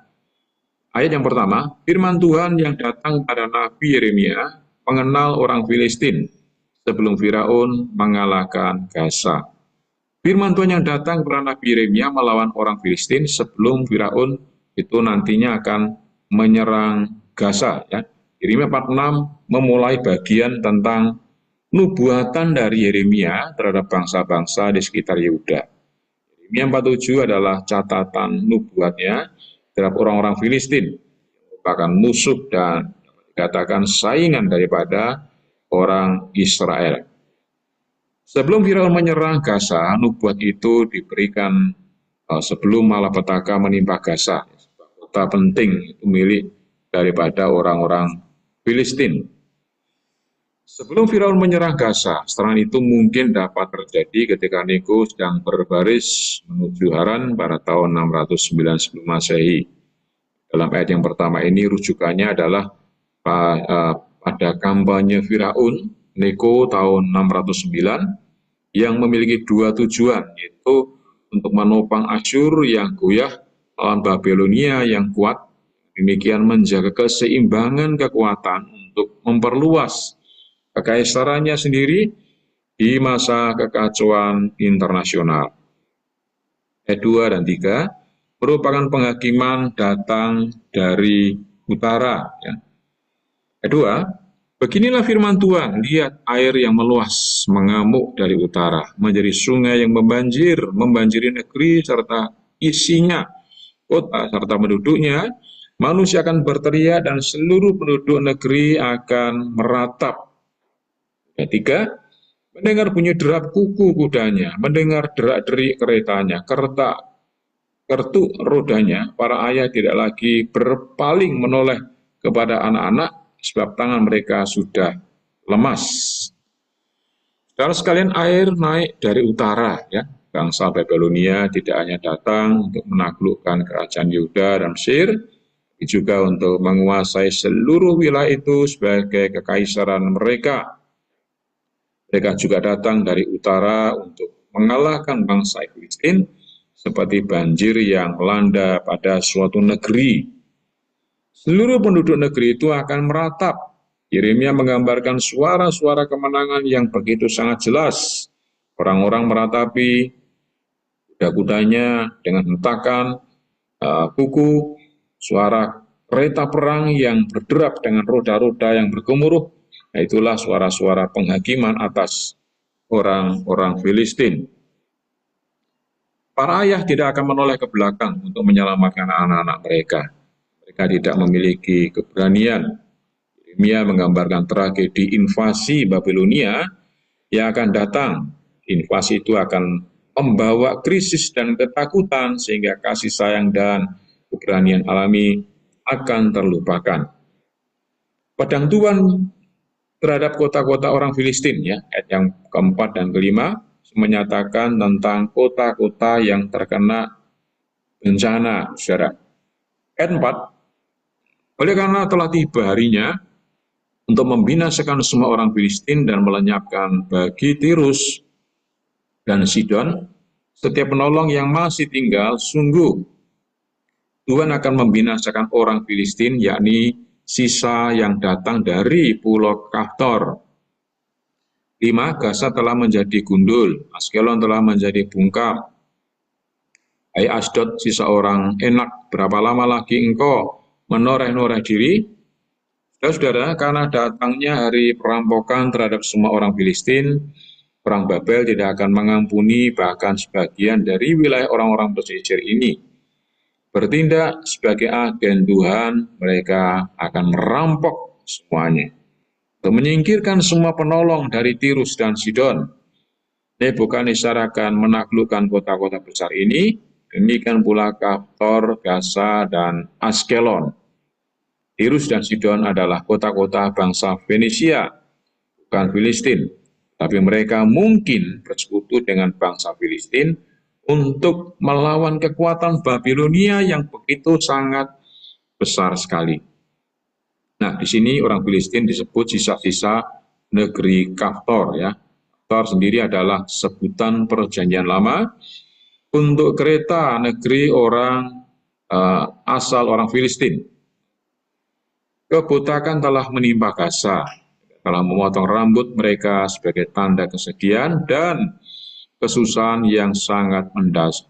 Speaker 1: Ayat yang pertama, firman Tuhan yang datang pada Nabi Yeremia mengenal orang Filistin sebelum Firaun mengalahkan Gaza. Firman Tuhan yang datang kepada Nabi Yeremia melawan orang Filistin sebelum Firaun itu nantinya akan menyerang Gaza, ya. Yeremia 46 memulai bagian tentang nubuatan dari Yeremia terhadap bangsa-bangsa di sekitar Yehuda. Yeremia 47 adalah catatan nubuatnya terhadap orang-orang Filistin, merupakan musuh dan dikatakan saingan daripada orang Israel. Sebelum Firaun menyerang Gaza, nubuat itu diberikan sebelum malapetaka menimpa Gaza, kota penting itu milik daripada orang-orang Filistin. Sebelum Firaun menyerang Gaza, serangan itu mungkin dapat terjadi ketika Neko sedang berbaris menuju Haran pada tahun 609 sebelum Masehi. Dalam ayat yang pertama ini rujukannya adalah pada kampanye Firaun Neko tahun 609 yang memiliki dua tujuan, yaitu untuk menopang Asyur yang goyah melawan Babilonia yang kuat, demikian menjaga keseimbangan kekuatan untuk memperluas kekaisarannya sendiri di masa kekacauan internasional. Ayat 2 dan 3 merupakan penghakiman datang dari utara. Ya. Ayat 2, beginilah firman Tuhan, lihat air yang meluas mengamuk dari utara, menjadi sungai yang membanjiri negeri serta isinya, kota serta penduduknya. Manusia akan berteriak dan seluruh penduduk negeri akan meratap. Ayat 3, mendengar bunyi derap kuku kudanya, mendengar derak-derik keretanya, kertuk rodanya, para ayah tidak lagi berpaling menoleh kepada anak-anak, sebab tangan mereka sudah lemas. Saudara sekalian, air naik dari utara, ya. Bangsa Babilonia tidak hanya datang untuk menaklukkan kerajaan Yehuda dan Mesir, tapi juga untuk menguasai seluruh wilayah itu sebagai kekaisaran mereka. Mereka juga datang dari utara untuk mengalahkan bangsa Filistin seperti banjir yang melanda pada suatu negeri. Seluruh penduduk negeri itu akan meratap. Yeremia menggambarkan suara-suara kemenangan yang begitu sangat jelas. Orang-orang meratapi kuda-kudanya dengan hentakan kuku, suara kereta perang yang berderap dengan roda-roda yang bergemuruh. Nah, itulah suara-suara penghakiman atas orang-orang Filistin. Para ayah tidak akan menoleh ke belakang untuk menyelamatkan anak-anak mereka. Mereka tidak memiliki keberanian. Yeremia menggambarkan tragedi invasi Babilonia yang akan datang. Invasi itu akan membawa krisis dan ketakutan sehingga kasih sayang dan keberanian alami akan terlupakan. Pedang Tuhan terhadap kota-kota orang Filistin, ya, ayat yang keempat dan kelima menyatakan tentang kota-kota yang terkena bencana, saudara. Ayat 4, oleh karena telah tiba harinya untuk membinasakan semua orang Filistin dan melenyapkan bagi Tirus dan Sidon setiap penolong yang masih tinggal, sungguh Tuhan akan membinasakan orang Filistin, yakni sisa yang datang dari pulau Kaftor. 5, Gaza telah menjadi gundul, Askelon telah menjadi bungkam. Hai Asdod, sisa orang Enak, berapa lama lagi engkau menoreh-noreh diri? Saudara, karena datangnya hari perampokan terhadap semua orang Filistin, perang Babel tidak akan mengampuni bahkan sebagian dari wilayah orang-orang pesisir ini. Bertindak sebagai agen Tuhan, mereka akan merampok semuanya. Untuk menyingkirkan semua penolong dari Tirus dan Sidon, Nebukadnezar akan menaklukkan kota-kota besar ini, demikian pula Kaftor, Gaza, dan Askelon. Tirus dan Sidon adalah kota-kota bangsa Fenisia, bukan Filistin, tapi mereka mungkin bersekutu dengan bangsa Filistin untuk melawan kekuatan Babilonia yang begitu sangat besar sekali. Nah, di sini orang Filistin disebut sisa-sisa negeri Kaftor, ya. Kaftor sendiri adalah sebutan perjanjian lama untuk kereta negeri orang asal orang Filistin. Kebotakan telah menimpa Gaza, telah memotong rambut mereka sebagai tanda kesedihan dan kesusahan yang sangat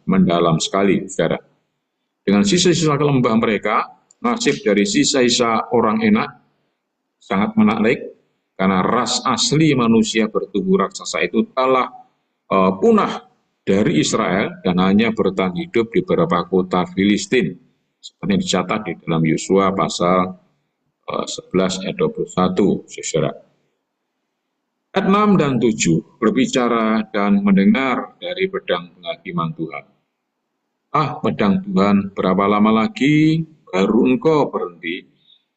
Speaker 1: mendalam sekali, saudara. Dengan sisa-sisa lembah mereka, nasib dari sisa-sisa orang Enak sangat menarik, karena ras asli manusia bertubuh raksasa itu telah punah dari Israel dan hanya bertahan hidup di beberapa kota Filistin, seperti dicatat di dalam Yosua pasal 11 ayat 21, saudara. Ayat 6 dan 7 berbicara dan mendengar dari pedang penghakiman Tuhan. Ah, pedang Tuhan, berapa lama lagi baru engkau berhenti?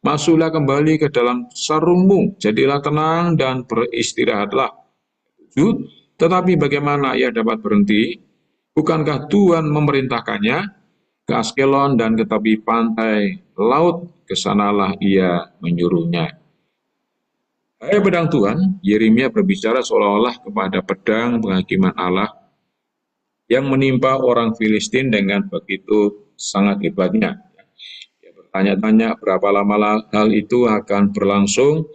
Speaker 1: Masuklah kembali ke dalam sarungmu, jadilah tenang dan beristirahatlah. 7, tetapi bagaimana ia dapat berhenti? Bukankah Tuhan memerintahkannya ke Askelon dan ke tepi pantai laut? Kesanalah ia menyuruhnya. Hai pedang Tuhan, Yeremia berbicara seolah-olah kepada pedang penghakiman Allah yang menimpa orang Filistin dengan begitu sangat hebatnya. Dia bertanya-tanya berapa lama hal itu akan berlangsung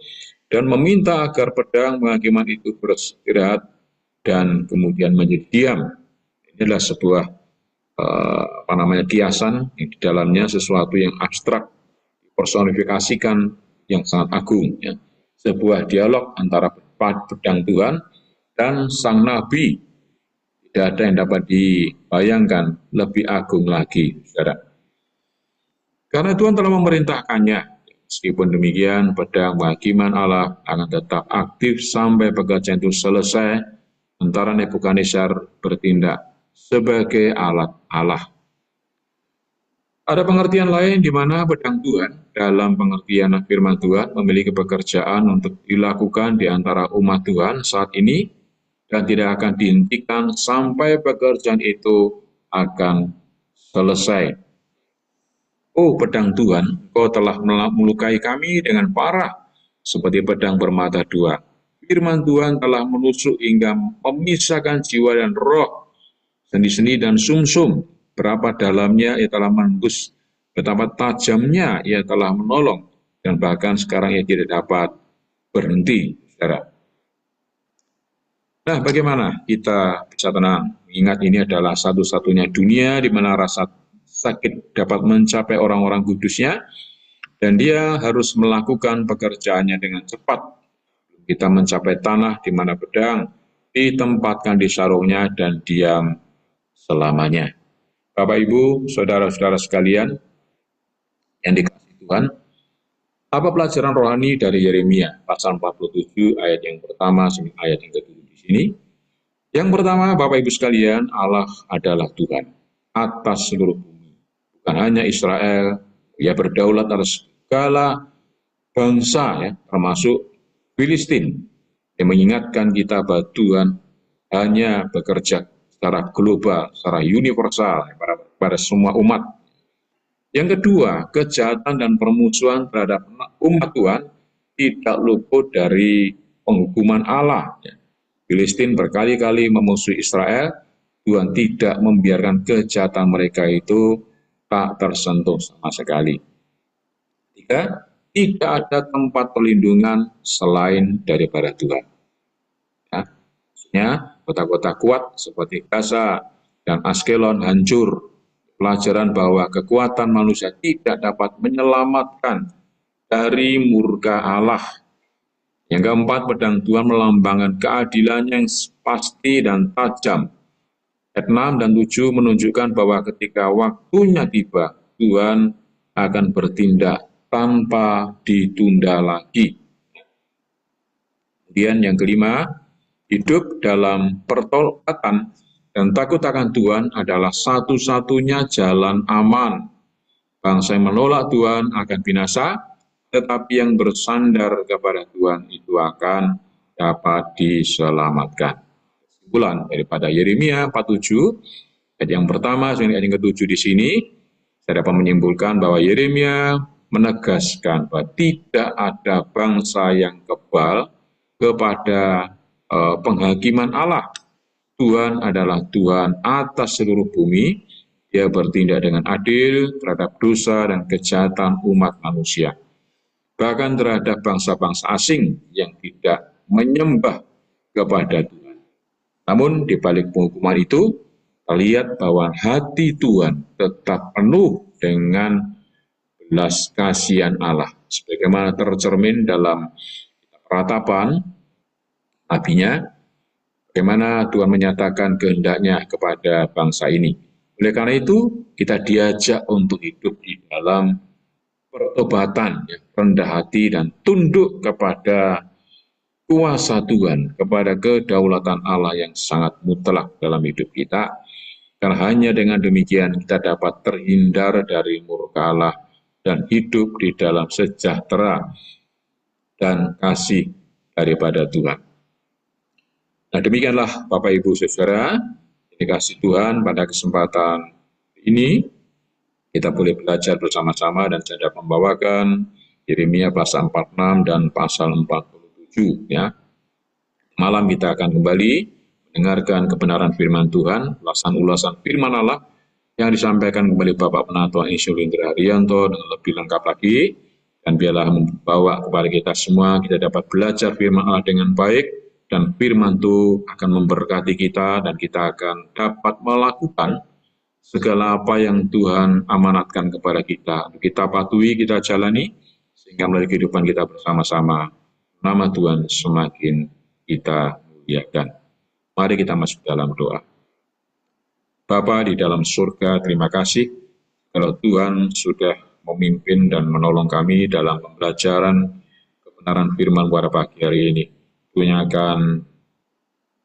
Speaker 1: dan meminta agar pedang penghakiman itu beristirahat dan kemudian menjadi diam. Ini adalah sebuah kiasan yang di dalamnya sesuatu yang abstrak, personifikasikan yang sangat agung, ya. Sebuah dialog antara pedang Tuhan dan sang nabi. Tidak ada yang dapat dibayangkan lebih agung lagi, saudara. Karena Tuhan telah memerintahkannya, meskipun demikian pedang penghakiman Allah akan tetap aktif sampai pekerjaan itu selesai, sementara Nebukadnezar bertindak sebagai alat Allah. Ada pengertian lain di mana pedang Tuhan dalam pengertian firman Tuhan memiliki pekerjaan untuk dilakukan di antara umat Tuhan saat ini dan tidak akan dihentikan sampai pekerjaan itu akan selesai. Oh pedang Tuhan, Engkau telah melukai kami dengan parah seperti pedang bermata dua. Firman Tuhan telah menusuk hingga memisahkan jiwa dan roh, sendi-sendi dan sumsum. Berapa dalamnya ia telah menembus betapa tajamnya ia telah menolong, dan bahkan sekarang ia tidak dapat berhenti, saudara. Nah, bagaimana kita bisa tenang? Ingat, ini adalah satu-satunya dunia di mana rasa sakit dapat mencapai orang-orang kudusnya, dan dia harus melakukan pekerjaannya dengan cepat. Kita mencapai tanah di mana pedang ditempatkan di sarungnya dan diam selamanya. Bapak, Ibu, saudara-saudara sekalian yang dikasihi Tuhan, apa pelajaran rohani dari Yeremia pasal 47 ayat yang pertama sampai ayat yang ke-7 di sini? Yang pertama, Bapak Ibu sekalian, Allah adalah Tuhan atas seluruh bumi. Bukan hanya Israel, ia berdaulat atas segala bangsa, ya, termasuk Filistin, yang mengingatkan kita bahwa Tuhan hanya bekerja secara global, secara universal pada semua umat. Yang kedua, kejahatan dan permusuhan terhadap umat Tuhan tidak luput dari penghukuman Allah. Filistin berkali-kali memusuhi Israel, Tuhan tidak membiarkan kejahatan mereka itu tak tersentuh sama sekali. Tiga, tidak ada tempat perlindungan selain daripada Tuhan. Ya, maksudnya kota-kota kuat seperti Gaza dan Askelon hancur. Pelajaran bahwa kekuatan manusia tidak dapat menyelamatkan dari murka Allah. Yang keempat, pedang Tuhan melambangkan keadilan yang pasti dan tajam. Ayat 6 dan 7 menunjukkan bahwa ketika waktunya tiba, Tuhan akan bertindak tanpa ditunda lagi. Kemudian yang kelima, hidup dalam pertolongan dan takut akan Tuhan adalah satu-satunya jalan aman. Bangsa yang menolak Tuhan akan binasa, tetapi yang bersandar kepada Tuhan itu akan dapat diselamatkan. Kesimpulan daripada Yeremia 47, ayat yang pertama sampai ayat yang ke-7 di sini, saya dapat menyimpulkan bahwa Yeremia menegaskan bahwa tidak ada bangsa yang kebal kepada penghakiman Allah. Tuhan adalah Tuhan atas seluruh bumi. Dia bertindak dengan adil terhadap dosa dan kejahatan umat manusia, bahkan terhadap bangsa-bangsa asing yang tidak menyembah kepada Tuhan. Namun di balik penghukuman itu, terlihat bahwa hati Tuhan tetap penuh dengan belas kasihan Allah, sebagaimana tercermin dalam ratapan nabinya, bagaimana Tuhan menyatakan kehendaknya kepada bangsa ini. Oleh karena itu, kita diajak untuk hidup di dalam pertobatan, rendah hati dan tunduk kepada kuasa Tuhan, kepada kedaulatan Allah yang sangat mutlak dalam hidup kita. Karena hanya dengan demikian kita dapat terhindar dari murka Allah dan hidup di dalam sejahtera dan kasih daripada Tuhan. Nah, demikianlah Bapak Ibu Saudara, dikasih Tuhan pada kesempatan ini, kita boleh belajar bersama-sama dan saya dapat membawakan Yeremia pasal 46 dan pasal 47. Ya. Malam kita akan kembali mendengarkan kebenaran firman Tuhan, ulasan-ulasan firman Allah yang disampaikan kembali Bapak Penatua Insinyur Indra Haryanto dengan lebih lengkap lagi, dan biarlah membawa kepada kita semua, kita dapat belajar firman Allah dengan baik, dan firman itu akan memberkati kita, dan kita akan dapat melakukan segala apa yang Tuhan amanatkan kepada kita. Kita patuhi, kita jalani, sehingga melalui kehidupan kita bersama-sama, nama Tuhan semakin kita muliakan. Mari kita masuk dalam doa. Bapa di dalam surga, terima kasih kalau Tuhan sudah memimpin dan menolong kami dalam pembelajaran kebenaran firman pada pagi hari ini. Tuhan akan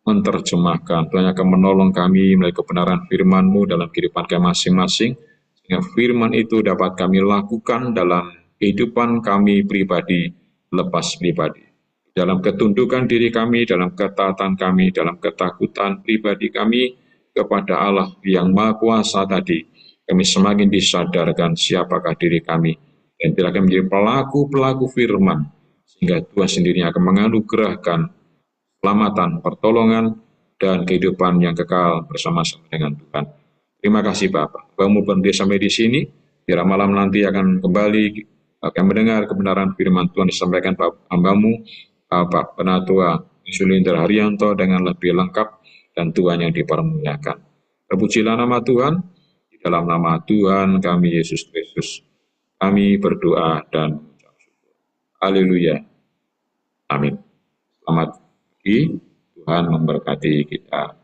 Speaker 1: menerjemahkan, Tuhan akan menolong kami melalui kebenaran firman-Mu dalam kehidupan kami masing-masing, sehingga firman itu dapat kami lakukan dalam kehidupan kami pribadi, lepas pribadi. Dalam ketundukan diri kami, dalam ketaatan kami, dalam ketakutan pribadi kami kepada Allah yang Maha Kuasa tadi, kami semakin disadarkan siapakah diri kami, dan bila kami menjadi pelaku-pelaku firman, sehingga Tuhan sendiri akan menganugerahkan keselamatan, pertolongan, dan kehidupan yang kekal bersama-sama dengan Tuhan. Terima kasih Bapak. Kamu berhenti sampai di sini, Bila malam nanti akan kembali akan mendengar kebenaran firman Tuhan disampaikan hambamu Bapak Penatua Insulinter Haryanto dengan lebih lengkap dan Tuhan yang dipermuliakan. Terpujilah nama Tuhan, di dalam nama Tuhan kami Yesus Kristus. Kami berdoa dan mengucap syukur. Haleluya. Amin. Selamat pagi, Tuhan memberkati kita.